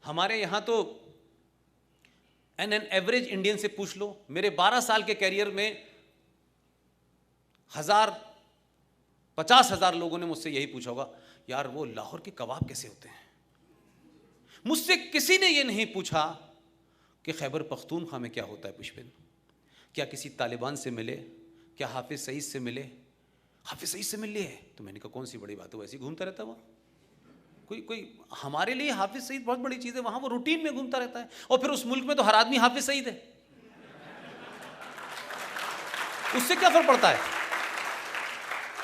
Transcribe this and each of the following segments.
हमारे यहाँ तो एन एवरेज इंडियन से पूछ लो, मेरे 12 साल के कैरियर में 50,000 लोगों ने मुझसे यही पूछा होगा, यार वो लाहौर के कबाब कैसे होते हैं। मुझसे किसी ने ये नहीं पूछा कि खैबर पख्तूनख्वा में क्या होता है पुष्पिन, क्या किसी तालिबान से मिले, क्या हाफिज सईद से मिले। हाफिज सईद से मिल लिए तो मैंने कहा कौन सी बड़ी बात है, वैसे ही घूमता रहता वहाँ। कोई हमारे लिए हाफिज सईद बहुत बड़ी चीज़ है, वहाँ वो रूटीन में घूमता रहता है। और फिर उस मुल्क में तो हर आदमी हाफिज सईद है, उससे क्या फर्क पड़ता है।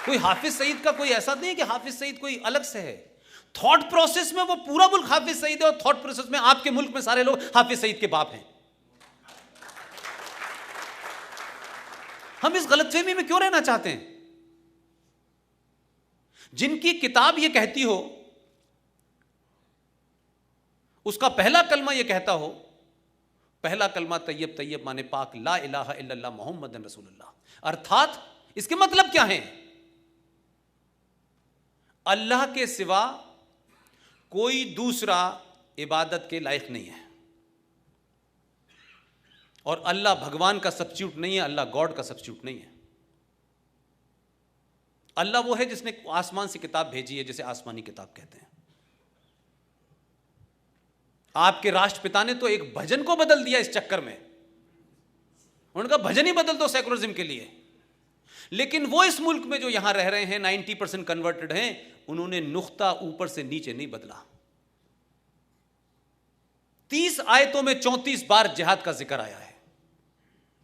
कोई हाफिज सईद का कोई ऐसा नहीं है कि हाफिज सईद कोई अलग से है। थॉट प्रोसेस में वो पूरा मुल्क हाफिज सईद है, और थॉट प्रोसेस में आपके मुल्क में सारे लोग हाफिज सईद के बाप हैं। हम इस गलतफहमी में क्यों रहना चाहते हैं। जिनकी किताब ये कहती हो, उसका पहला कलमा ये कहता हो, पहला कलमा तैयब तैयब माने पाक, ला इलाहा इल्लल्लाह मोहम्मदन रसूलुल्लाह, अर्थात इसके मतलब क्या है, अल्लाह के सिवा कोई दूसरा इबादत के लायक नहीं है, और अल्लाह भगवान का सब्स्टिट्यूट नहीं है, अल्लाह गॉड का सब्स्टिट्यूट नहीं है। अल्लाह वो है जिसने आसमान से किताब भेजी है, जिसे आसमानी किताब कहते हैं। आपके राष्ट्रपिता ने तो एक भजन को बदल दिया इस चक्कर में, उनका भजन ही बदल दो सेकुलरिज्म के लिए। लेकिन वो इस मुल्क में जो यहां रह रहे हैं 90% कन्वर्टेड हैं, उन्होंने नुक्ता ऊपर से नीचे नहीं बदला। 30 आयतों में 34 बार जिहाद का जिक्र आया है।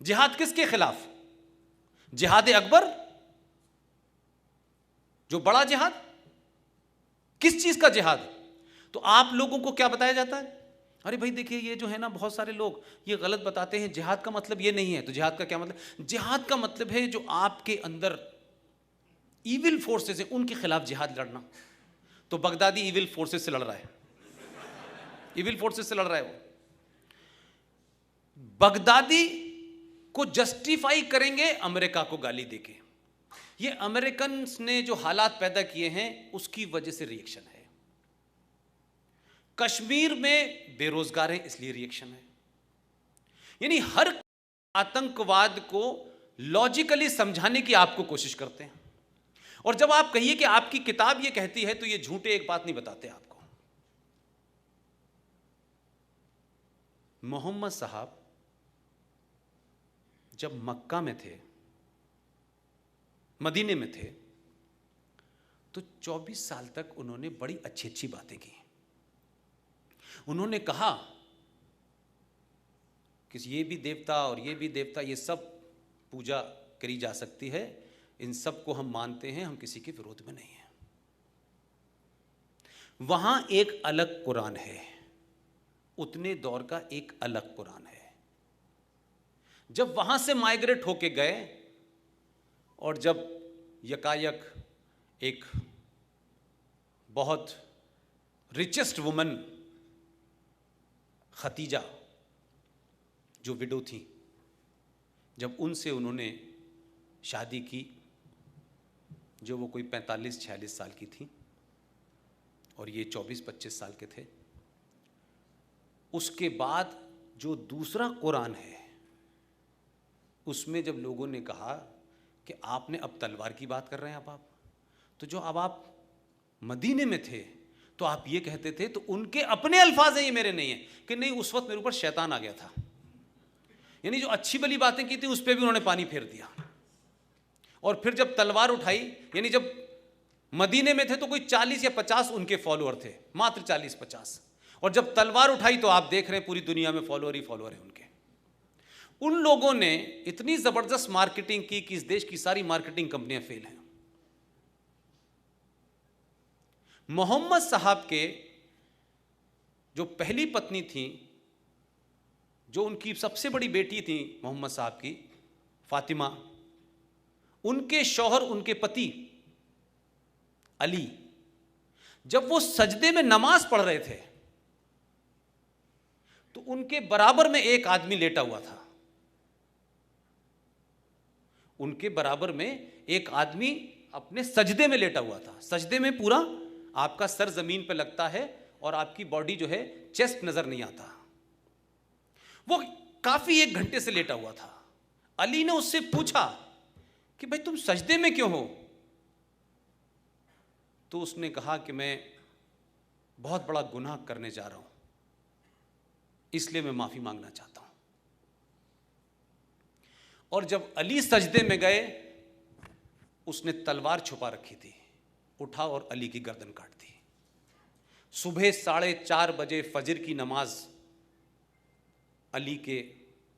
जिहाद किसके खिलाफ? जिहाद अकबर, जो बड़ा जिहाद। किस चीज का जिहाद? तो आप लोगों को क्या बताया जाता है, अरे भाई देखिए ये जो है ना, बहुत सारे लोग ये गलत बताते हैं, जिहाद का मतलब ये नहीं है। तो जिहाद का क्या मतलब? जिहाद का मतलब है जो आपके अंदर इविल फोर्सेस है उनके खिलाफ जिहाद लड़ना। तो बगदादी इविल फोर्सेस से लड़ रहा है, इविल फोर्सेस से लड़ रहा है। वो बगदादी को जस्टिफाई करेंगे अमेरिका को गाली देके। ये अमेरिकन ने जो हालात पैदा किए हैं उसकी वजह से रिएक्शन है। कश्मीर में बेरोजगार है इसलिए रिएक्शन है। यानी हर आतंकवाद को लॉजिकली समझाने की आपको कोशिश करते हैं, और जब आप कहिए कि आपकी किताब ये कहती है तो ये झूठे एक बात नहीं बताते आपको। मोहम्मद साहब जब मक्का में थे, मदीने में थे, तो 24 साल तक उन्होंने बड़ी अच्छी अच्छी बातें की। उन्होंने कहा कि ये भी देवता और ये भी देवता, ये सब पूजा करी जा सकती है, इन सब को हम मानते हैं, हम किसी के विरोध में नहीं हैं। वहां एक अलग कुरान है, उतने दौर का एक अलग कुरान है। जब वहां से माइग्रेट होके गए और जब यकायक एक बहुत रिचेस्ट वुमन खतीजा जो विडो थी, जब उनसे उन्होंने शादी की, जो वो कोई 45-46 साल की थी और ये 24-25 साल के थे, उसके बाद जो दूसरा कुरान है उसमें जब लोगों ने कहा कि आपने अब तलवार की बात कर रहे हैं आप, तो जो अब आप मदीने में थे तो आप ये कहते थे, तो उनके अपने अल्फाज हैं, ये मेरे नहीं है, कि नहीं उस वक्त मेरे ऊपर शैतान आ गया था। यानी जो अच्छी भली बातें की थी उस पर भी उन्होंने पानी फेर दिया। और फिर जब तलवार उठाई, यानी जब मदीने में थे तो कोई 40 या 50 उनके फॉलोअर थे, मात्र 40-50, और जब तलवार उठाई तो आप देख रहे हैं पूरी दुनिया में फॉलोअर ही फॉलोअर है उनके। उन लोगों ने इतनी जबरदस्त मार्केटिंग की कि इस देश की सारी मार्केटिंग कंपनियां फेल हैं। मोहम्मद साहब के जो पहली पत्नी थी, जो उनकी सबसे बड़ी बेटी थी मोहम्मद साहब की, फातिमा, उनके शौहर, उनके पति अली, जब वो सजदे में नमाज पढ़ रहे थे तो उनके बराबर में एक आदमी लेटा हुआ था। उनके बराबर में एक आदमी अपने सजदे में लेटा हुआ था। सजदे में पूरा आपका सर जमीन पे लगता है और आपकी बॉडी जो है, चेस्ट नजर नहीं आता। वो काफी 1 घंटे से लेटा हुआ था। अली ने उससे पूछा कि भाई तुम सजदे में क्यों हो? तो उसने कहा कि मैं बहुत बड़ा गुनाह करने जा रहा हूं, इसलिए मैं माफी मांगना चाहता हूं। और जब अली सजदे में गए, उसने तलवार छुपा रखी थी, उठा और अली की गर्दन काट दी। सुबह 4:30 बजे फजर की नमाज अली के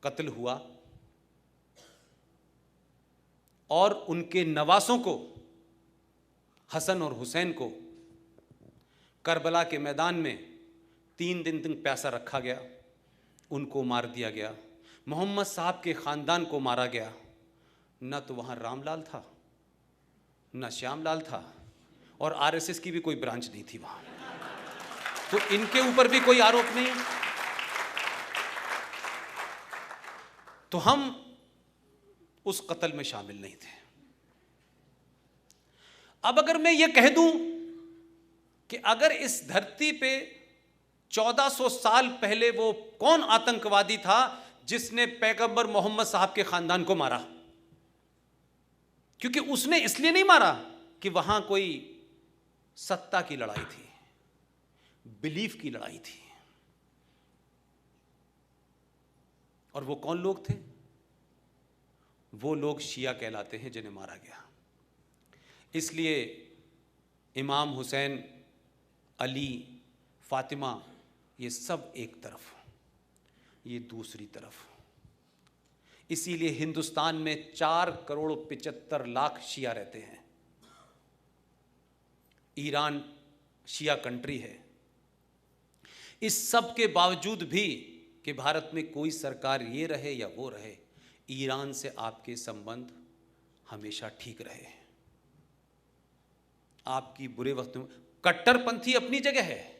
कत्ल हुआ और उनके नवासों को, हसन और हुसैन को, करबला के मैदान में 3 दिन तक प्यासा रखा गया, उनको मार दिया गया। मोहम्मद साहब के ख़ानदान को मारा गया। न तो वहाँ रामलाल था, न श्यामलाल था, और आरएसएस की भी कोई ब्रांच नहीं थी वहाँ, तो इनके ऊपर भी कोई आरोप नहीं। तो हम उस कत्ल में शामिल नहीं थे। अब अगर मैं ये कह दूं कि अगर इस धरती पे 1400 साल पहले वो कौन आतंकवादी था जिसने पैगंबर मोहम्मद साहब के खानदान को मारा, क्योंकि उसने इसलिए नहीं मारा कि वहां कोई सत्ता की लड़ाई थी, बिलीफ की लड़ाई थी। और वो कौन लोग थे? वो लोग शिया कहलाते हैं जिन्हें मारा गया। इसलिए इमाम हुसैन, अली, फातिमा, ये सब एक तरफ, ये दूसरी तरफ। इसीलिए हिंदुस्तान में 4,75,00,000 शिया रहते हैं। ईरान शिया कंट्री है। इस सब के बावजूद भी कि भारत में कोई सरकार ये रहे या वो रहे, ईरान से आपके संबंध हमेशा ठीक रहे। आपकी बुरे वक्त में कट्टरपंथी अपनी जगह है।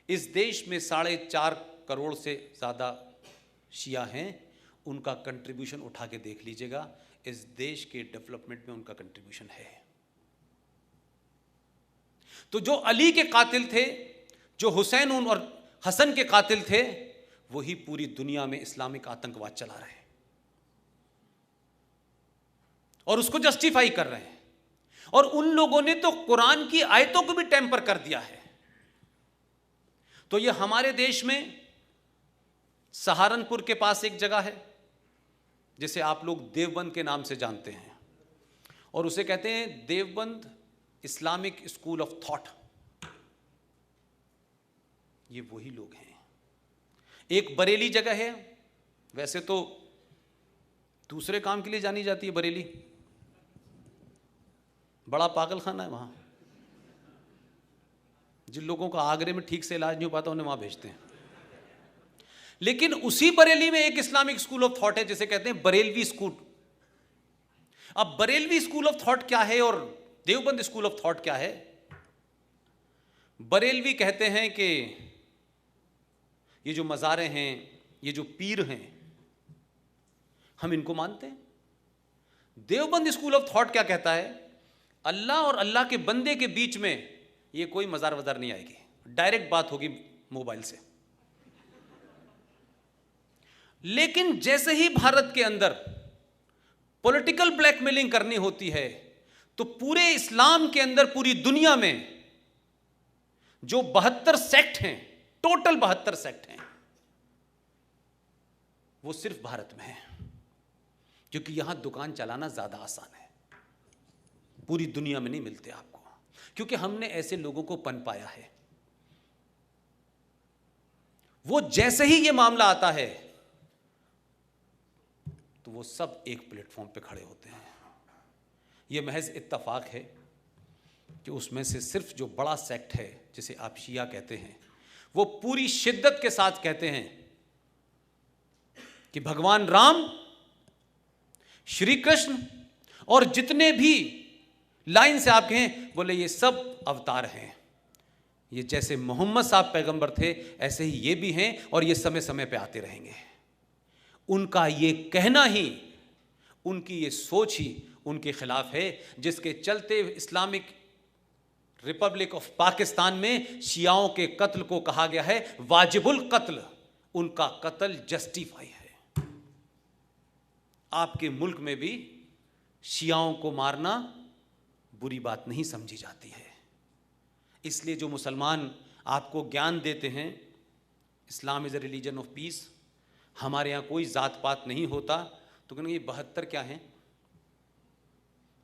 इस देश में 4.5 करोड़ से ज़्यादा शिया हैं। उनका कंट्रीब्यूशन उठा के देख लीजिएगा, इस देश के डेवलपमेंट में उनका कंट्रीब्यूशन है। तो जो अली के कातिल थे, जो हुसैन और हसन के कातिल थे, वही पूरी दुनिया में इस्लामिक आतंकवाद चला रहे हैं और उसको जस्टिफाई कर रहे हैं। और उन लोगों ने तो कुरान की आयतों को भी टेम्पर कर दिया है। तो ये हमारे देश में सहारनपुर के पास एक जगह है जिसे आप लोग देवबंद के नाम से जानते हैं, और उसे कहते हैं Deoband Islamic school of thought. ये वही लोग हैं। एक बरेली जगह है, वैसे तो दूसरे काम के लिए जानी जाती है बरेली, बड़ा पागल खाना है वहाँ। जिन लोगों का आगरे में ठीक से इलाज नहीं हो पाता उन्हें वहाँ भेजते हैं। लेकिन उसी बरेली में एक इस्लामिक स्कूल ऑफ थॉट है जिसे कहते हैं बरेलवी स्कूल। अब बरेलवी स्कूल ऑफ थॉट क्या है और देवबंद स्कूल ऑफ थॉट क्या है? बरेलवी कहते हैं कि ये जो मज़ारे हैं, ये जो पीर हैं, हम इनको मानते हैं। देवबंद स्कूल ऑफ थॉट क्या कहता है? अल्लाह और अल्लाह के बंदे के बीच में ये कोई मज़ार वज़ार नहीं आएगी, डायरेक्ट बात होगी मोबाइल से। लेकिन जैसे ही भारत के अंदर पॉलिटिकल ब्लैकमेलिंग करनी होती है, तो पूरे इस्लाम के अंदर, पूरी दुनिया में जो 72 सेक्ट हैं, टोटल 72 सेक्ट हैं, वो सिर्फ भारत में है, क्योंकि यहां दुकान चलाना ज्यादा आसान है। पूरी दुनिया में नहीं मिलते आपको, क्योंकि हमने ऐसे लोगों को पनपाया है। वो जैसे ही ये मामला आता है तो वो सब एक प्लेटफॉर्म पे खड़े होते हैं। ये महज इत्तफाक है कि उसमें से सिर्फ जो बड़ा सेक्ट है जिसे आप शिया कहते हैं, वो पूरी शिद्दत के साथ कहते हैं कि भगवान राम, श्री कृष्ण और जितने भी लाइन से आप कहें, बोले ये सब अवतार हैं। ये जैसे मोहम्मद साहब पैगंबर थे, ऐसे ही ये भी हैं और ये समय समय पे आते रहेंगे। उनका ये कहना ही, उनकी ये सोच ही उनके खिलाफ है, जिसके चलते इस्लामिक रिपब्लिक ऑफ पाकिस्तान में शियाओं के कत्ल को कहा गया है वाजिबुल कत्ल, उनका कत्ल जस्टिफाई है। आपके मुल्क में भी शियाओं को मारना बुरी बात नहीं समझी जाती है। इसलिए जो मुसलमान आपको ज्ञान देते हैं Islam is a religion of peace, हमारे यहाँ कोई जात पात नहीं होता, तो कहेंगे ये 72 क्या हैं,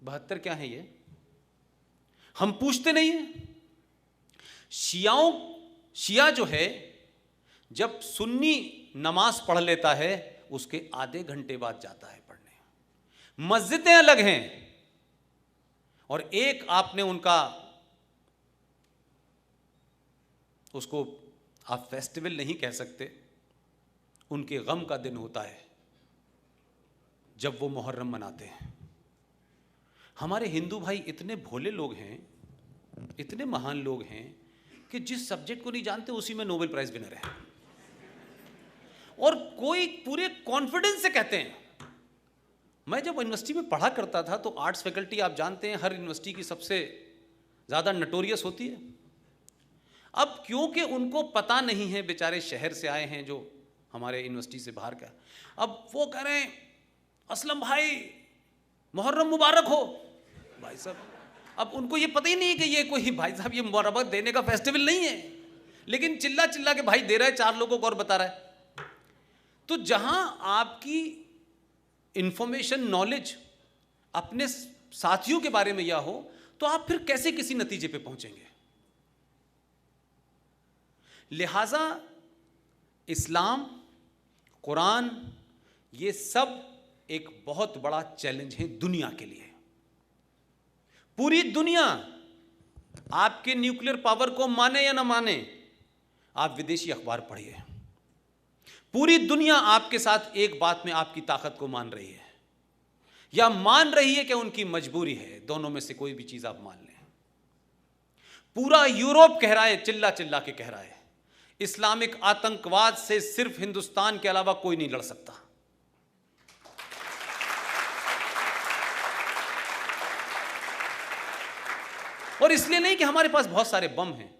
72 क्या हैं ये, हम पूछते नहीं हैं। शिया जो है जब सुन्नी नमाज पढ़ लेता है उसके आधे घंटे बाद जाता है पढ़ने। मस्जिदें अलग हैं, और एक आपने उनका, उसको आप फेस्टिवल नहीं कह सकते, उनके गम का दिन होता है जब वो मुहर्रम मनाते हैं। हमारे हिंदू भाई इतने भोले लोग हैं, इतने महान लोग हैं कि जिस सब्जेक्ट को नहीं जानते उसी में नोबेल प्राइज विनर है, और कोई पूरे कॉन्फिडेंस से कहते हैं। मैं जब यूनिवर्सिटी में पढ़ा करता था तो आर्ट्स फैकल्टी आप जानते हैं हर यूनिवर्सिटी की सबसे ज़्यादा नटोरियस होती है। अब क्योंकि उनको पता नहीं है, बेचारे शहर से आए हैं जो हमारे यूनिवर्सिटी से बाहर का, अब वो कह रहे हैं असलम भाई मुहर्रम मुबारक हो। भाई साहब, अब उनको ये पता ही नहीं है कि ये कोई, भाई साहब ये मुबारक देने का फेस्टिवल नहीं है, लेकिन चिल्ला चिल्ला के भाई दे रहा है, 4 लोगों को और बता रहा है। तो जहां आपकी इंफॉर्मेशन नॉलेज अपने साथियों के बारे में यह हो, तो आप फिर कैसे किसी नतीजे पे पहुंचेंगे। लिहाजा इस्लाम, कुरान, ये सब एक बहुत बड़ा चैलेंज है दुनिया के लिए। पूरी दुनिया आपके न्यूक्लियर पावर को माने या ना माने, आप विदेशी अखबार पढ़िए, पूरी दुनिया आपके साथ एक बात में आपकी ताकत को मान रही है, या मान रही है कि उनकी मजबूरी है, दोनों में से कोई भी चीज आप मान लें। पूरा यूरोप कह रहा है, चिल्ला चिल्ला के कह रहा है, इस्लामिक आतंकवाद से सिर्फ हिंदुस्तान के अलावा कोई नहीं लड़ सकता। और इसलिए नहीं कि हमारे पास बहुत सारे बम हैं,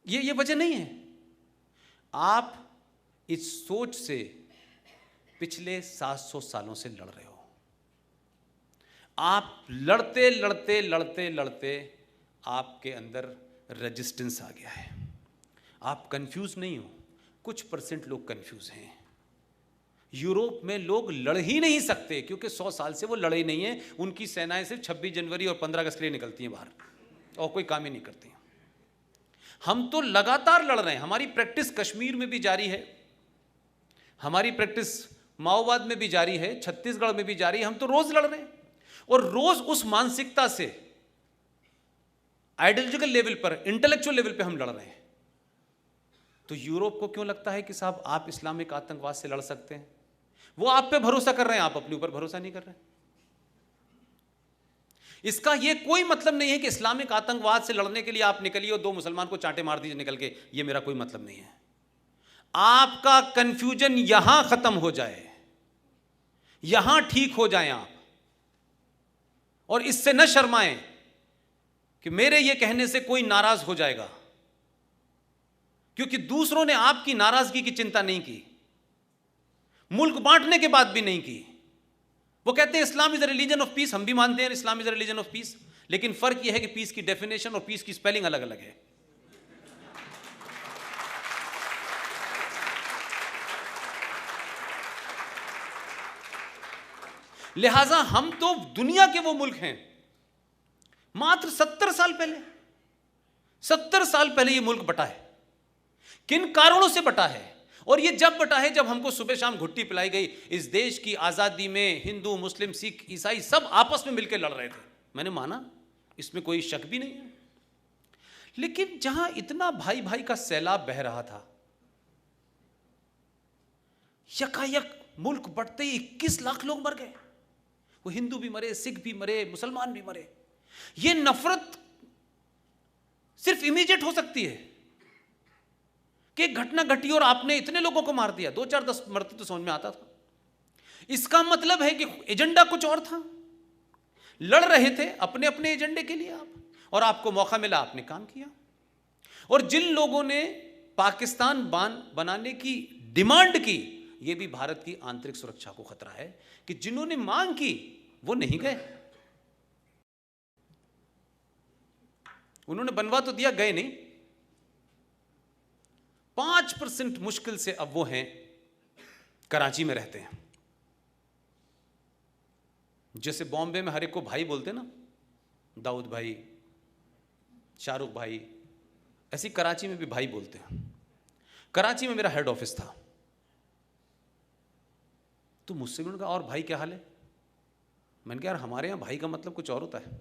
ये वजह नहीं है। आप इस सोच से पिछले 700 सालों से लड़ रहे हो। आप लड़ते लड़ते लड़ते लड़ते आपके अंदर रेजिस्टेंस आ गया है। आप कंफ्यूज नहीं हो, कुछ % लोग कंफ्यूज हैं। यूरोप में लोग लड़ ही नहीं सकते क्योंकि 100 साल से वो लड़े ही नहीं है। उनकी सेनाएं सिर्फ 26 जनवरी और 15 अगस्त के लिए निकलती हैं बाहर, और कोई काम ही नहीं करती हैं। हम तो लगातार लड़ रहे हैं। हमारी प्रैक्टिस कश्मीर में भी जारी है, हमारी प्रैक्टिस माओवाद में भी जारी है, छत्तीसगढ़ में भी जारी है। हम तो रोज लड़ रहे हैं, और रोज उस मानसिकता से आइडियोलॉजिकल लेवल पर, इंटेलेक्चुअल लेवल पे हम लड़ रहे हैं। तो यूरोप को क्यों लगता है कि साहब आप इस्लामिक आतंकवाद से लड़ सकते हैं? वो आप पे भरोसा कर रहे हैं, आप अपने ऊपर भरोसा नहीं कर रहे। इसका ये कोई मतलब नहीं है कि इस्लामिक आतंकवाद से लड़ने के लिए आप निकलिए और 2 मुसलमान को चांटे मार दीजिए निकल के, ये मेरा कोई मतलब नहीं है। आपका कंफ्यूजन यहां खत्म हो जाए, यहां ठीक हो जाए आप, और इससे न शर्माएं कि मेरे ये कहने से कोई नाराज हो जाएगा, क्योंकि दूसरों ने आपकी नाराजगी की चिंता नहीं की, मुल्क बांटने के बाद भी नहीं की। वो कहते हैं Islam is a religion of peace, हम भी मानते हैं Islam is a religion of peace, लेकिन फर्क यह है कि पीस की डेफिनेशन और पीस की स्पेलिंग अलग अलग है। लिहाजा हम तो दुनिया के वो मुल्क हैं, मात्र 70 साल पहले ये मुल्क बटा है। किन कारणों से बटा है? और ये जब बटा है जब हमको सुबह शाम घुट्टी पिलाई गई। इस देश की आजादी में हिंदू, मुस्लिम, सिख, ईसाई सब आपस में मिलकर लड़ रहे थे, मैंने माना, इसमें कोई शक भी नहीं है। लेकिन जहां इतना भाई भाई का सैलाब बह रहा था, यकायक मुल्क बढ़ते ही 21 लाख लोग मर गए। वो हिंदू भी मरे, सिख भी मरे, मुसलमान भी मरे। ये नफरत सिर्फ इमीडिएट हो सकती है कि एक घटना घटी और आपने इतने लोगों को मार दिया, 2, 4, 10 मरते तो समझ में आता था। इसका मतलब है कि एजेंडा कुछ और था। लड़ रहे थे अपने अपने एजेंडे के लिए आप, और आपको मौका मिला, आपने काम किया। और जिन लोगों ने पाकिस्तान बनाने की डिमांड की, यह भी भारत की आंतरिक सुरक्षा को खतरा है कि जिन्होंने मांग की वो नहीं गए। उन्होंने बनवा तो दिया, गए नहीं। 5% मुश्किल से अब वो हैं, कराची में रहते हैं। जैसे बॉम्बे में हर एक को भाई बोलते ना, दाऊद भाई, शाहरुख भाई, ऐसी कराची में भी भाई बोलते हैं। कराची में मेरा हेड ऑफिस था, तो मुझसे भी उनका और भाई क्या हाल है? मैंने कहा यार हमारे यहां भाई का मतलब कुछ और होता है।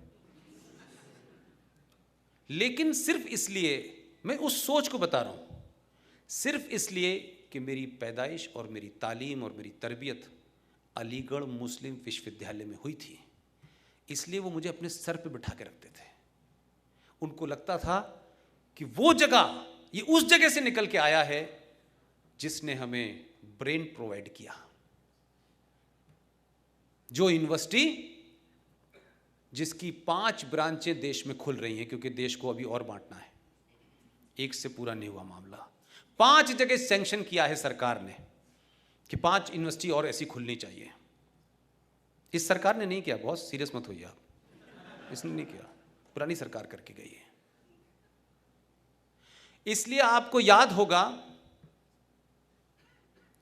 लेकिन सिर्फ इसलिए, मैं उस सोच को बता रहा हूं, सिर्फ इसलिए कि मेरी पैदाइश और मेरी तालीम और मेरी तरबियत अलीगढ़ मुस्लिम विश्वविद्यालय में हुई थी, इसलिए वो मुझे अपने सर पे बिठा के रखते थे। उनको लगता था कि वो जगह, ये उस जगह से निकल के आया है जिसने हमें ब्रेन प्रोवाइड किया। जो यूनिवर्सिटी जिसकी 5 ब्रांचें देश में खुल रही हैं, क्योंकि देश को अभी और बांटना है, एक से पूरा नहीं हुआ मामला। 5 जगह सैंक्शन किया है सरकार ने कि 5 यूनिवर्सिटी और ऐसी खुलनी चाहिए। इस सरकार ने नहीं किया, बहुत सीरियस मत होइए आप, इसने नहीं किया, पुरानी सरकार करके गई है। इसलिए आपको याद होगा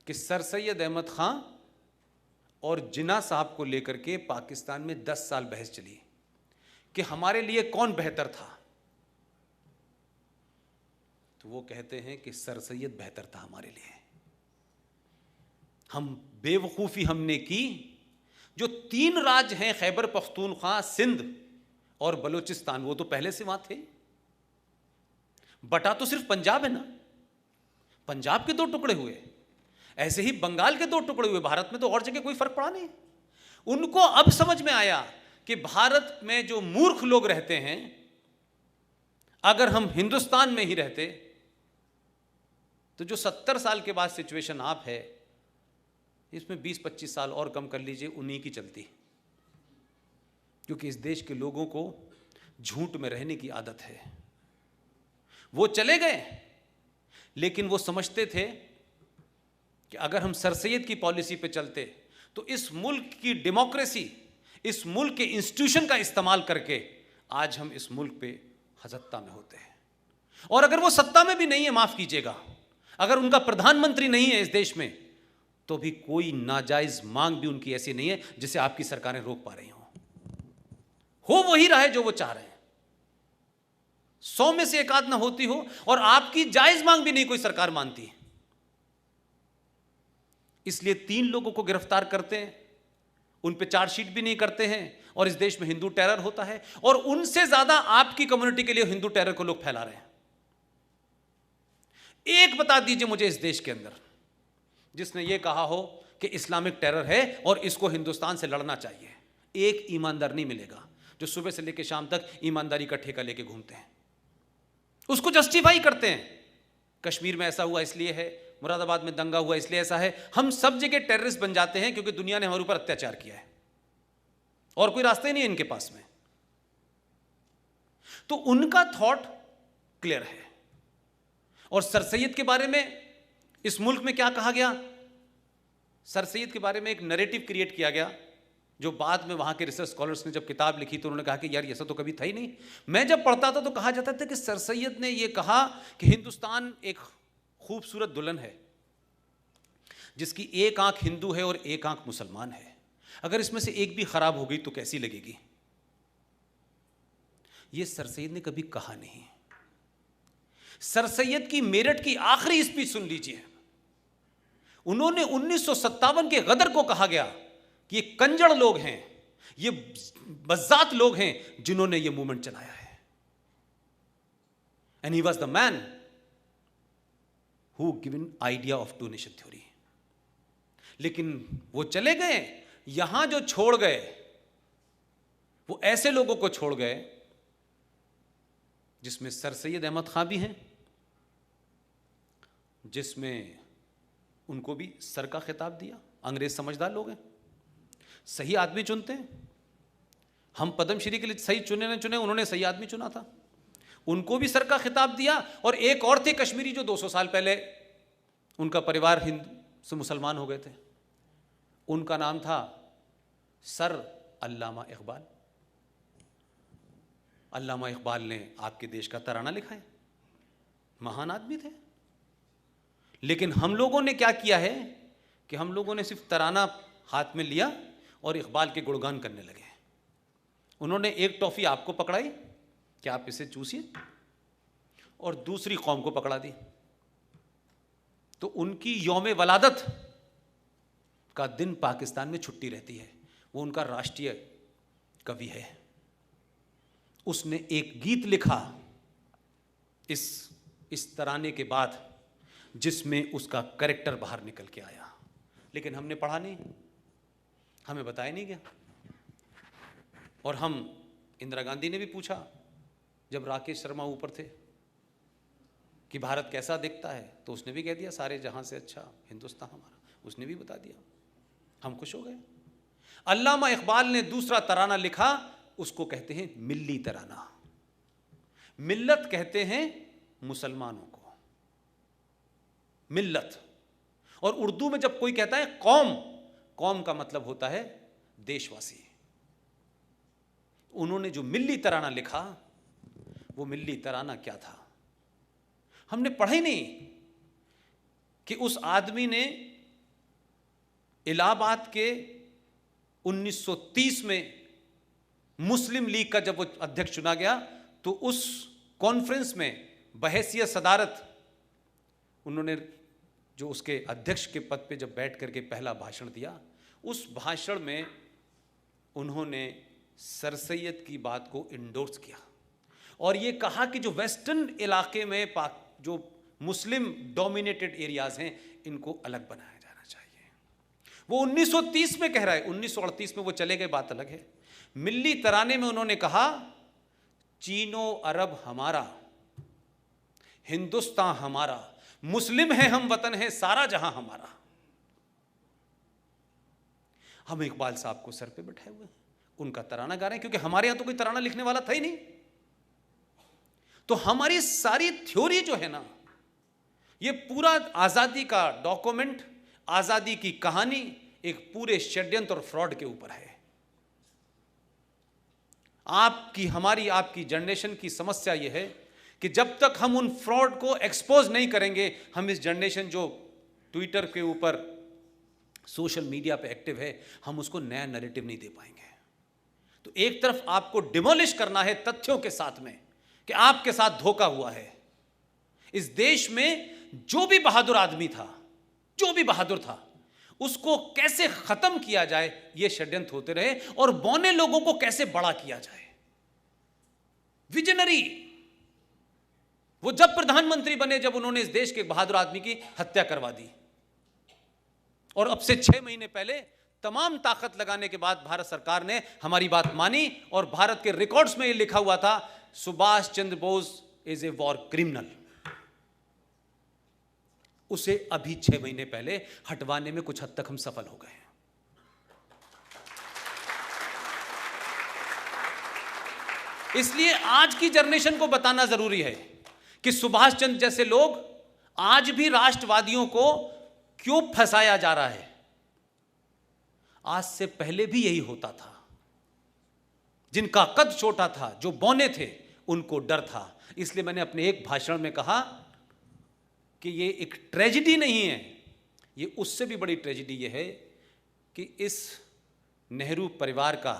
कि सर सैयद अहमद खां और जिन्ना साहब को लेकर के पाकिस्तान में 10 साल बहस चली कि हमारे लिए कौन बेहतर था। तो वो कहते हैं कि सर सैयद बेहतर था हमारे लिए। हम बेवकूफ़ी हमने की, जो 3 राज्य हैं, खैबर पख्तूनख्वा, सिंध और बलूचिस्तान, वो तो पहले से वहां थे। बटा तो सिर्फ पंजाब है ना, पंजाब के 2 टुकड़े हुए, ऐसे ही बंगाल के 2 टुकड़े हुए, भारत में तो और जगह कोई फर्क पड़ा नहीं। उनको अब समझ में आया कि भारत में जो मूर्ख लोग रहते हैं, अगर हम हिंदुस्तान में ही रहते तो जो 70 साल के बाद सिचुएशन आप है, इसमें 20-25 साल और कम कर लीजिए, उन्हीं की चलती। क्योंकि इस देश के लोगों को झूठ में रहने की आदत है। वो चले गए, लेकिन वो समझते थे कि अगर हम सर सैयद की पॉलिसी पे चलते तो इस मुल्क की डेमोक्रेसी, इस मुल्क के इंस्टीट्यूशन का इस्तेमाल करके आज हम इस मुल्क पे सत्ता में होते हैं। और अगर वो सत्ता में भी नहीं है, माफ कीजिएगा, अगर उनका प्रधानमंत्री नहीं है इस देश में, तो भी कोई नाजायज मांग भी उनकी ऐसी नहीं है जिसे आपकी सरकारें रोक पा रही हो वही रहा है जो वो चाह रहे हैं। 100 में से 1 आध ना होती हो, और आपकी जायज मांग भी नहीं कोई सरकार मानती है। इसलिए 3 लोगों को गिरफ्तार करते हैं, उन पे चार्जशीट भी नहीं करते हैं, और इस देश में हिंदू टेरर होता है, और उनसे ज्यादा आपकी कम्युनिटी के लिए हिंदू टेरर को लोग फैला रहे हैं। एक बता दीजिए मुझे इस देश के अंदर जिसने यह कहा हो कि इस्लामिक टेरर है और इसको हिंदुस्तान से लड़ना चाहिए। एक ईमानदार नहीं मिलेगा जो सुबह से लेकर शाम तक ईमानदारी का ठेका लेके घूमते हैं, उसको जस्टिफाई करते हैं। कश्मीर में ऐसा हुआ इसलिए है, मुरादाबाद में दंगा हुआ इसलिए ऐसा है। हम सब जगह टेररिस्ट बन जाते हैं क्योंकि दुनिया ने हमारे ऊपर अत्याचार किया है और कोई रास्ते नहीं है इनके पास में। तो उनका थॉट क्लियर है। और सर सैयद के बारे में इस मुल्क में क्या कहा गया, सर सैयद के बारे में एक नैरेटिव क्रिएट किया गया, जो बाद में वहां के रिसर्च स्कॉलर्स ने जब किताब लिखी तो उन्होंने कहा कि यार ऐसा तो कभी था ही नहीं। मैं जब पढ़ता था तो कहा जाता था कि सर सैयद ने यह कहा कि हिंदुस्तान एक खूबसूरत दुल्हन है जिसकी एक आंख हिंदू है और एक आंख मुसलमान है, अगर इसमें से एक भी खराब हो गई तो कैसी लगेगी। यह सर सैयद ने कभी कहा नहीं। सर सैयद की मेरठ की आखिरी स्पीच सुन लीजिए। उन्होंने 1957 के गदर को कहा गया कि ये कंजड़ लोग हैं, ये बज़ात लोग हैं जिन्होंने ये मूवमेंट चलाया है। And he was the man who given idea of 2 nation theory. लेकिन वो चले गए, यहां जो छोड़ गए वो ऐसे लोगों को छोड़ गए जिसमें सर सैयद अहमद खां भी हैं, जिसमें उनको भी सर का खिताब दिया। अंग्रेज समझदार लोग हैं, सही आदमी चुनते हैं। हम पद्मश्री के लिए सही चुने न चुने, उन्होंने सही आदमी चुना था, उनको भी सर का खिताब दिया। और एक और थे कश्मीरी जो 200 साल पहले उनका परिवार हिंदू से मुसलमान हो गए थे, उनका नाम था सर अल्लामा इकबाल। अल्लामा इकबाल ने आपके देश का तराना लिखा है, महान आदमी थे। लेकिन हम लोगों ने क्या किया है कि हम लोगों ने सिर्फ तराना हाथ में लिया और इकबाल के गुणगान करने लगे। उन्होंने एक टॉफी आपको पकड़ाई कि आप इसे चूसिए, और दूसरी कौम को पकड़ा दी। तो उनकी यौम वलादत का दिन पाकिस्तान में छुट्टी रहती है, वो उनका राष्ट्रीय कवि है। उसने एक गीत लिखा इस तराने के बाद जिसमें उसका कैरेक्टर बाहर निकल के आया, लेकिन हमने पढ़ा नहीं, हमें बताया नहीं गया। और हम, इंदिरा गांधी ने भी पूछा जब राकेश शर्मा ऊपर थे कि भारत कैसा दिखता है, तो उसने भी कह दिया सारे जहां से अच्छा हिंदुस्तान हमारा, उसने भी बता दिया। हम खुश हो गए। अल्लामा इकबाल ने दूसरा तराना लिखा, उसको कहते हैं मिल्ली तराना। मिल्लत कहते हैं मुसलमानों को, मिल्लत। और उर्दू में जब कोई कहता है कौम, कौम का मतलब होता है देशवासी। उन्होंने जो मिल्ली तराना लिखा, वो मिल्ली तराना क्या था हमने पढ़ा ही नहीं। कि उस आदमी ने इलाहाबाद के 1930 में मुस्लिम लीग का जब वो अध्यक्ष चुना गया, तो उस कॉन्फ्रेंस में बहैसियत सदारत उन्होंने जो उसके अध्यक्ष के पद पे जब बैठ करके पहला भाषण दिया, उस भाषण में उन्होंने सर सैयद की बात को इंडोर्स किया और ये कहा कि जो वेस्टर्न इलाके में जो मुस्लिम डोमिनेटेड एरियाज हैं, इनको अलग बनाया जाना चाहिए। वो 1930 में कह रहा है, 1938 में वो चले गए, बात अलग है। मिल्ली तराने में उन्होंने कहा चीनो अरब हमारा, हिंदुस्तान हमारा, मुस्लिम है हम, वतन है सारा जहां हमारा। हम इकबाल साहब को सर पे बैठाए हुए हैं, उनका तराना गा रहे हैं, क्योंकि हमारे यहां तो कोई तराना लिखने वाला था ही नहीं। तो हमारी सारी थ्योरी जो है ना, ये पूरा आजादी का डॉक्यूमेंट, आजादी की कहानी एक पूरे षड्यंत्र और फ्रॉड के ऊपर है। आपकी जनरेशन की समस्या यह है कि जब तक हम उन फ्रॉड को एक्सपोज नहीं करेंगे, हम इस जनरेशन जो ट्विटर के ऊपर, सोशल मीडिया पे एक्टिव है, हम उसको नया नैरेटिव नहीं दे पाएंगे। तो एक तरफ आपको डिमोलिश करना है तथ्यों के साथ में कि आपके साथ धोखा हुआ है। इस देश में जो भी बहादुर आदमी था, जो भी बहादुर था, उसको कैसे खत्म किया जाए, यह षड्यंत्र होते रहे, और बौने लोगों को कैसे बड़ा किया जाए। विजनरी वो जब प्रधानमंत्री बने, जब उन्होंने इस देश के बहादुर आदमी की हत्या करवा दी, और अब से 6 महीने पहले तमाम ताकत लगाने के बाद भारत सरकार ने हमारी बात मानी, और भारत के रिकॉर्ड्स में यह लिखा हुआ था Subhash Chandra Bose is a war criminal. उसे अभी 6 महीने पहले हटवाने में कुछ हद तक हम सफल हो गए हैं। इसलिए आज की जनरेशन को बताना जरूरी है कि सुभाष चंद्र जैसे लोग आज भी राष्ट्रवादियों को क्यों फंसाया जा रहा है। आज से पहले भी यही होता था। जिनका कद छोटा था, जो बौने थे, उनको डर था। इसलिए मैंने अपने एक भाषण में कहा कि ये एक ट्रेजेडी नहीं है, ये उससे भी बड़ी ट्रेजेडी ये है कि इस नेहरू परिवार का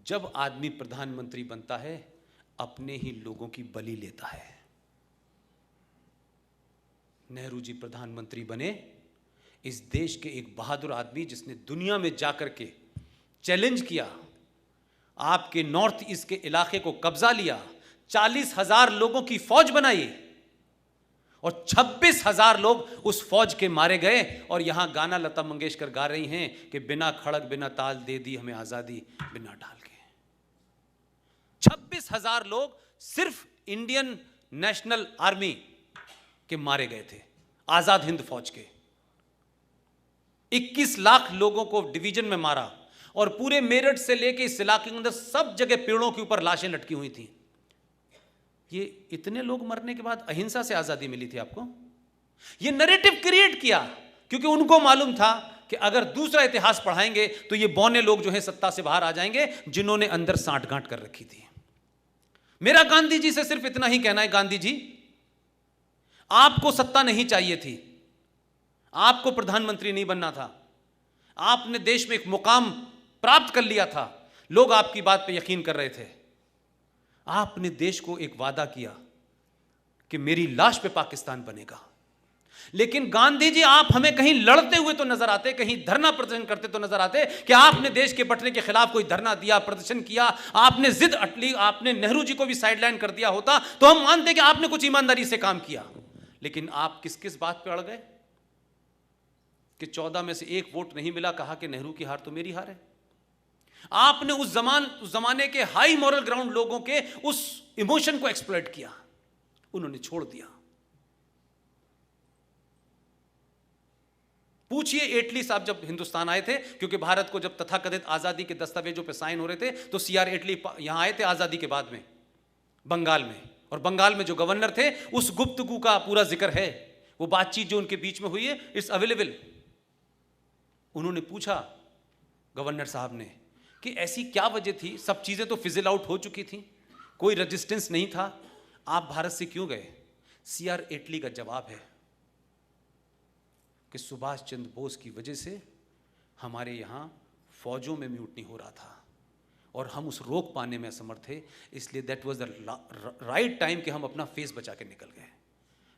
जब आदमी प्रधानमंत्री बनता है, अपने ही लोगों की बलि लेता है। नेहरू जी प्रधानमंत्री बने, इस देश के एक बहादुर आदमी जिसने दुनिया में जाकर के चैलेंज किया, आपके नॉर्थ ईस्ट के इलाके को कब्जा लिया, 40,000 लोगों की फौज बनाई, और 26,000 लोग उस फौज के मारे गए। और यहां गाना लता मंगेशकर गा रही हैं कि बिना खड़ग बिना ताल दे दी हमें आजादी बिना ढाल के। 26,000 लोग सिर्फ इंडियन नेशनल आर्मी के मारे गए थे, आजाद हिंद फौज के। 21 लाख लोगों को डिवीजन में मारा, और पूरे मेरठ से लेके इस इलाके के अंदर सब जगह पेड़ों के ऊपर लाशें लटकी हुई थी। ये इतने लोग मरने के बाद अहिंसा से आजादी मिली थी आपको? ये नैरेटिव क्रिएट किया क्योंकि उनको मालूम था कि अगर दूसरा इतिहास पढ़ाएंगे तो ये बौने लोग जो है सत्ता से बाहर आ जाएंगे, जिन्होंने अंदर सांठगांठ कर रखी थी। मेरा गांधी जी से सिर्फ इतना ही कहना है, गांधी जी आपको सत्ता नहीं चाहिए थी, आपको प्रधानमंत्री नहीं बनना था, आपने देश में एक मुकाम प्राप्त कर लिया था, लोग आपकी बात पे यकीन कर रहे थे। आपने देश को एक वादा किया कि मेरी लाश पे पाकिस्तान बनेगा, लेकिन गांधी जी आप हमें कहीं लड़ते हुए तो नजर आते, कहीं धरना प्रदर्शन करते तो नजर आते कि आपने देश के बंटने के खिलाफ कोई धरना दिया, प्रदर्शन किया, आपने जिद अटली, आपने नेहरू जी को भी साइडलाइन कर दिया होता तो हम मानते कि आपने कुछ ईमानदारी से काम किया। लेकिन आप किस किस बात पे अड़ गए कि 14 में से 1 वोट नहीं मिला, कहा कि नेहरू की हार तो मेरी हार है। आपने उस जमाने के हाई मॉरल ग्राउंड लोगों के उस इमोशन को एक्सप्लॉइट किया, उन्होंने छोड़ दिया। पूछिए एटली साहब जब हिंदुस्तान आए थे, क्योंकि भारत को जब तथाकथित आजादी के दस्तावेजों पे साइन हो रहे थे तो सीआर एटली यहां आए थे आजादी के बाद में बंगाल में, और बंगाल में जो गवर्नर थे उस गुप्तगू का पूरा जिक्र है, वो बातचीत जो उनके बीच में हुई है इट्स अवेलेबल। उन्होंने पूछा गवर्नर साहब ने कि ऐसी क्या वजह थी, सब चीजें तो फिजिल आउट हो चुकी थी, कोई रेजिस्टेंस नहीं था, आप भारत से क्यों गए? सीआर एटली का जवाब है कि सुभाष चंद्र बोस की वजह से हमारे यहाँ फौजों में म्यूटनी हो रहा था और हम उस रोक पाने में असमर्थ थे, इसलिए that was the right time कि हम अपना फेस बचा के निकल गए।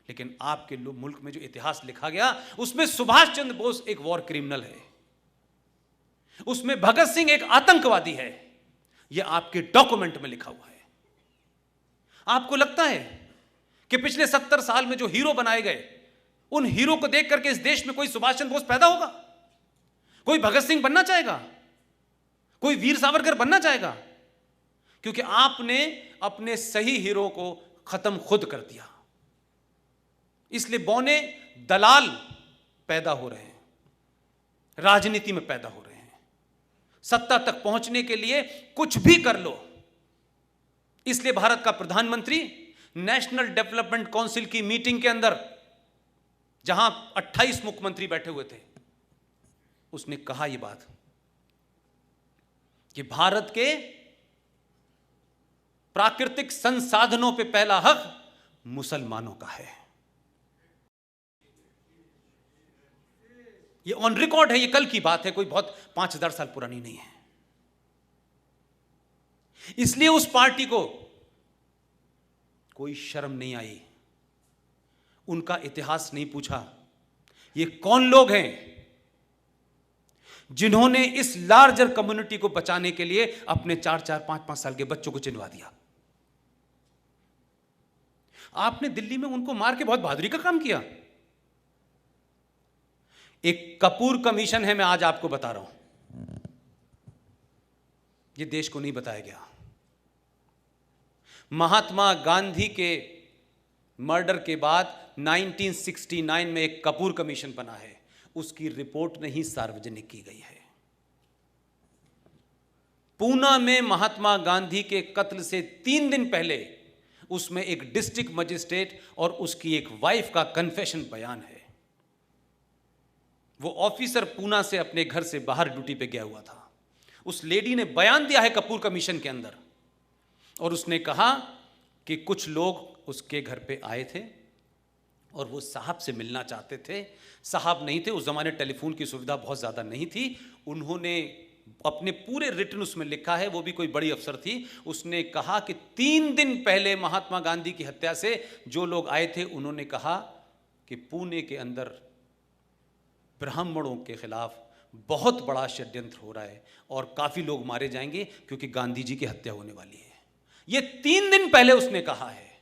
लेकिन आपके मुल्क में जो इतिहास लिखा गया उसमें सुभाष चंद्र बोस एक वॉर क्रिमिनल है, उसमें भगत सिंह एक आतंकवादी है, यह आपके डॉक्यूमेंट में लिखा हुआ है। आपको लगता है कि पिछले 70 साल में जो हीरो बनाए गए, उन हीरो को देख करके इस देश में कोई सुभाष चंद्र बोस पैदा होगा? कोई भगत सिंह बनना चाहेगा? कोई वीर सावरकर बनना चाहेगा? क्योंकि आपने अपने सही हीरो को खत्म खुद कर दिया। इसलिए बौने दलाल पैदा हो रहे हैं, राजनीति में पैदा हो रहे हैं, सत्ता तक पहुंचने के लिए कुछ भी कर लो। इसलिए भारत का प्रधानमंत्री नेशनल डेवलपमेंट काउंसिल की मीटिंग के अंदर, जहां 28 मुख्यमंत्री बैठे हुए थे, उसने कहा यह बात कि भारत के प्राकृतिक संसाधनों पे पहला हक मुसलमानों का है। ये ऑन रिकॉर्ड है, ये कल की बात है, कोई बहुत 5000 साल पुरानी नहीं है। इसलिए उस पार्टी को कोई शर्म नहीं आई, उनका इतिहास नहीं पूछा, ये कौन लोग हैं जिन्होंने इस लार्जर कम्युनिटी को बचाने के लिए अपने 4-4, 5-5 साल के बच्चों को चिनवा दिया। आपने दिल्ली में उनको मार के बहुत बहादुरी का काम किया। एक कपूर कमीशन है, मैं आज आपको बता रहा हूं, यह देश को नहीं बताया गया। महात्मा गांधी के मर्डर के बाद 1969 में एक कपूर कमीशन बना है, उसकी रिपोर्ट नहीं सार्वजनिक की गई है। पूना में महात्मा गांधी के कत्ल से 3 दिन पहले उसमें एक डिस्ट्रिक्ट मजिस्ट्रेट और उसकी एक वाइफ का कन्फेशन बयान है। वो ऑफिसर पूना से अपने घर से बाहर ड्यूटी पे गया हुआ था, उस लेडी ने बयान दिया है कपूर कमीशन के अंदर, और उसने कहा कि कुछ लोग उसके घर पे आए थे और वो साहब से मिलना चाहते थे। साहब नहीं थे, उस जमाने टेलीफोन की सुविधा बहुत ज़्यादा नहीं थी। उन्होंने अपने पूरे रिटन उसमें लिखा है, वो भी कोई बड़ी अफसर थी, उसने कहा कि 3 दिन पहले महात्मा गांधी की हत्या से जो लोग आए थे, उन्होंने कहा कि पुणे के अंदर ब्राह्मणों के खिलाफ बहुत बड़ा षड्यंत्र हो रहा है और काफ़ी लोग मारे जाएंगे क्योंकि गांधी जी की हत्या होने वाली है। ये 3 दिन पहले उसने कहा है।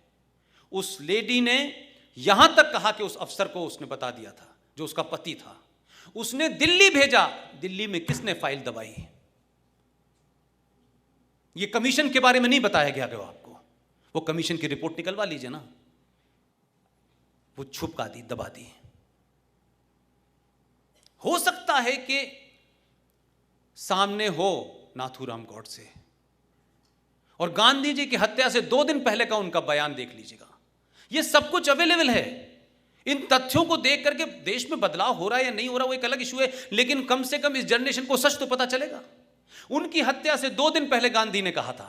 उस लेडी ने यहां तक कहा कि उस अफसर को उसने बता दिया था, जो उसका पति था, उसने दिल्ली भेजा। दिल्ली में किसने फाइल दबाई? ये कमीशन के बारे में नहीं बताया गया क्या आपको? वो कमीशन की रिपोर्ट निकलवा लीजिए ना। वो छुपका दी, दबा दी। हो सकता है कि सामने हो नाथूराम गॉडसे, और गांधी जी की हत्या से 2 दिन पहले का उनका बयान देख लीजिएगा। ये सब कुछ अवेलेबल है। इन तथ्यों को देख करके देश में बदलाव हो रहा है या नहीं हो रहा वो एक अलग इशू है, लेकिन कम से कम इस जनरेशन को सच तो पता चलेगा। उनकी हत्या से 2 दिन पहले गांधी ने कहा था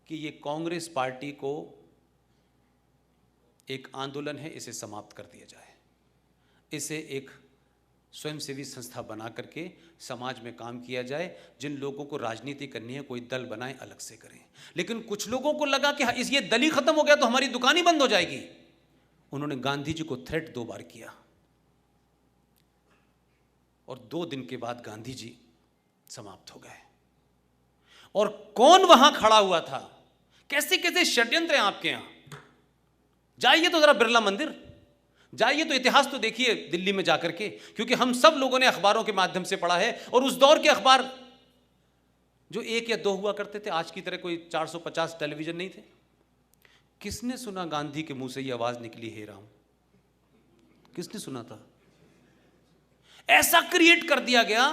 कि ये कांग्रेस पार्टी को एक आंदोलन है, इसे समाप्त कर दिया जाए, इसे एक स्वयंसेवी संस्था बना करके समाज में काम किया जाए। जिन लोगों को राजनीति करनी है कोई दल बनाए, अलग से करें। लेकिन कुछ लोगों को लगा कि इस ये दल ही खत्म हो गया तो हमारी दुकान ही बंद हो जाएगी। उन्होंने गांधी जी को थ्रेट 2 बार किया, और 2 दिन के बाद गांधी जी समाप्त हो गए। और कौन वहां खड़ा हुआ था, कैसे कैसे षड्यंत्र हैं आपके यहां। जाइए तो जरा बिरला मंदिर, जाइए तो इतिहास तो देखिए दिल्ली में जाकर के, क्योंकि हम सब लोगों ने अखबारों के माध्यम से पढ़ा है। और उस दौर के अखबार जो 1 या 2 हुआ करते थे, आज की तरह कोई 450 टेलीविजन नहीं थे। किसने सुना गांधी के मुंह से ये आवाज निकली, हे राम? किसने सुना था? ऐसा क्रिएट कर दिया गया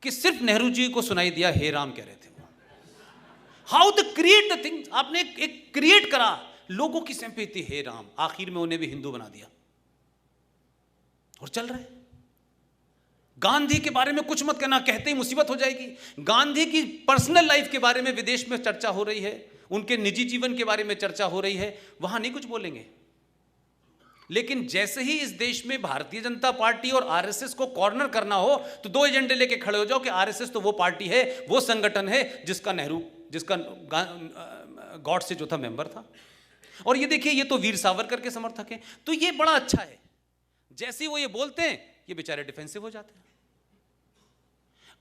कि सिर्फ नेहरू जी को सुनाई दिया हे राम कह रहे थे वो। How the create the thing, आपने एक क्रिएट करा, लोगों की सिंपैथी हे राम, आखिर में उन्हें भी हिंदू बना दिया और चल रहे। गांधी के बारे में कुछ मत कहना, कहते ही मुसीबत हो जाएगी। गांधी की पर्सनल लाइफ के बारे में विदेश में चर्चा हो रही है, उनके निजी जीवन के बारे में चर्चा हो रही है, वहां नहीं कुछ बोलेंगे। लेकिन जैसे ही इस देश में भारतीय जनता पार्टी और आरएसएस को कॉर्नर करना हो तो 2 एजेंडे लेके खड़े हो जाओ कि आरएसएस तो वो पार्टी है, वो संगठन है जिसका गॉडसे जो था मेंबर था। और ये देखिए, ये तो वीर सावरकर के समर्थक हैं। तो ये बड़ा अच्छा है, जैसे वो ये बोलते हैं ये बेचारे डिफेंसिव हो जाते हैं।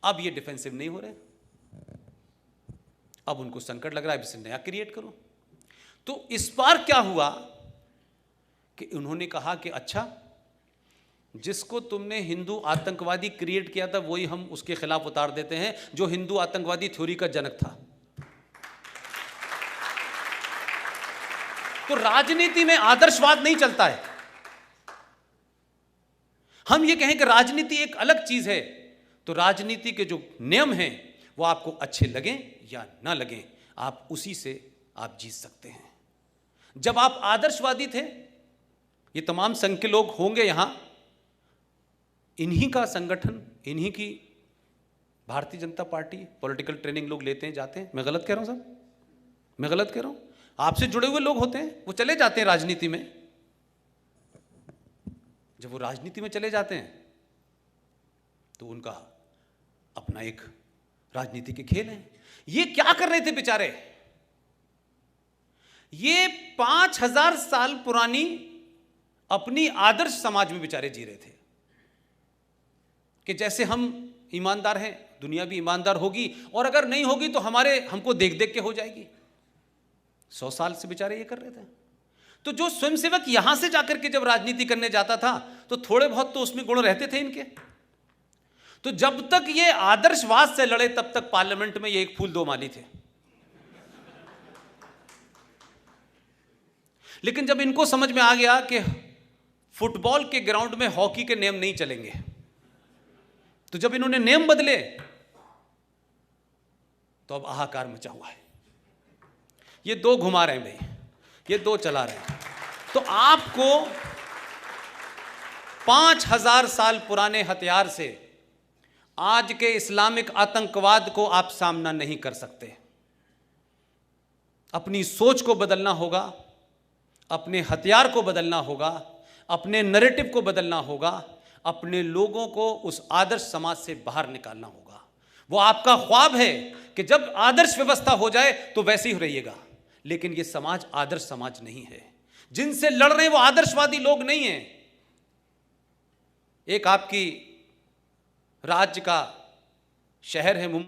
अब ये डिफेंसिव नहीं हो रहे, अब उनको संकट लग रहा है, इसे नया क्रिएट करो। तो इस बार क्या हुआ कि उन्होंने कहा कि अच्छा, जिसको तुमने हिंदू आतंकवादी क्रिएट किया था वही हम उसके खिलाफ उतार देते हैं, जो हिंदू आतंकवादी थ्योरी का जनक था। तो राजनीति में आदर्शवाद नहीं चलता है। हम ये कहें कि राजनीति एक अलग चीज है, तो राजनीति के जो नियम हैं वो आपको अच्छे लगें या ना लगें, आप उसी से आप जीत सकते हैं। जब आप आदर्शवादी थे, ये तमाम संघ के लोग होंगे यहां, इन्हीं का संगठन, इन्हीं की Bharatiya Janata party political training लोग लेते हैं, जाते हैं। मैं गलत कह रहा हूं साहब? मैं गलत कह रहा हूं? आपसे जुड़े हुए लोग होते हैं, वो चले जाते हैं राजनीति में। जब वो राजनीति में चले जाते हैं तो उनका अपना एक राजनीति के खेल है। ये क्या कर रहे थे बेचारे? ये 5000 साल पुरानी अपनी आदर्श समाज में बेचारे जी रहे थे कि जैसे हम ईमानदार हैं, दुनिया भी ईमानदार होगी, और अगर नहीं होगी तो हमको देख देख के हो जाएगी। 100 साल से बेचारे ये कर रहे थे। तो जो स्वयंसेवक यहां से जाकर के जब राजनीति करने जाता था तो थोड़े बहुत तो उसमें गुण रहते थे इनके। तो जब तक ये आदर्शवाद से लड़े तब तक पार्लियामेंट में ये 1 फूल 2 माली थे। लेकिन जब इनको समझ में आ गया कि फुटबॉल के ग्राउंड में हॉकी के नियम नहीं चलेंगे, तो जब इन्होंने नियम बदले तो अब हाहाकार मचा हुआ है। ये 2 घुमा रहे हैं भाई, ये 2 चला रहे हैं। तो आपको 5000 साल पुराने हथियार से आज के इस्लामिक आतंकवाद को आप सामना नहीं कर सकते। अपनी सोच को बदलना होगा, अपने हथियार को बदलना होगा, अपने नैरेटिव को बदलना होगा, अपने लोगों को उस आदर्श समाज से बाहर निकालना होगा। वो आपका ख्वाब है कि जब आदर्श व्यवस्था हो जाए तो वैसे ही रहिएगा, लेकिन ये समाज आदर्श समाज नहीं है। जिनसे लड़ रहे हैं वो आदर्शवादी लोग नहीं हैं। एक आपकी राज्य का शहर है मुंबई।